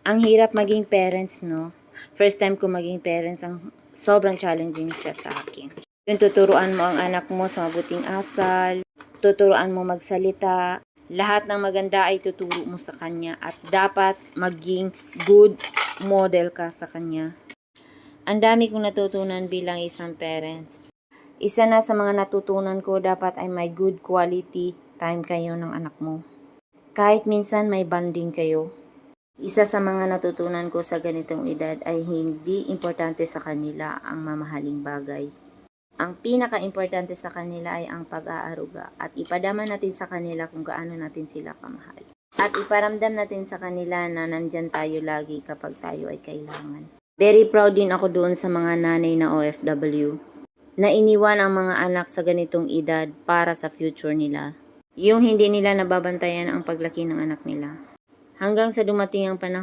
Ang hirap maging parents, no? First time ko maging parents, ang sobrang challenging siya sa akin. Yung tuturuan mo ang anak mo sa mabuting asal, tuturuan mo magsalita, lahat ng maganda ay tuturo mo sa kanya at dapat maging good model ka sa kanya. Ang dami kong natutunan bilang isang parents. Isa na sa mga natutunan ko, dapat ay may good quality time kayo ng anak mo. Kahit minsan may bonding kayo. Isa sa mga natutunan ko sa ganitong edad ay hindi importante sa kanila ang mamahaling bagay. Ang pinaka-importante sa kanila ay ang pag-aaruga at ipadama natin sa kanila kung gaano natin sila kamahal. At iparamdam natin sa kanila na nandyan tayo lagi kapag tayo ay kailangan. Very proud din ako doon sa mga nanay na OFW na iniwan ang mga anak sa ganitong edad para sa future nila. Yung hindi nila nababantayan ang paglaki ng anak nila. Hanggang sa dumating ang panahon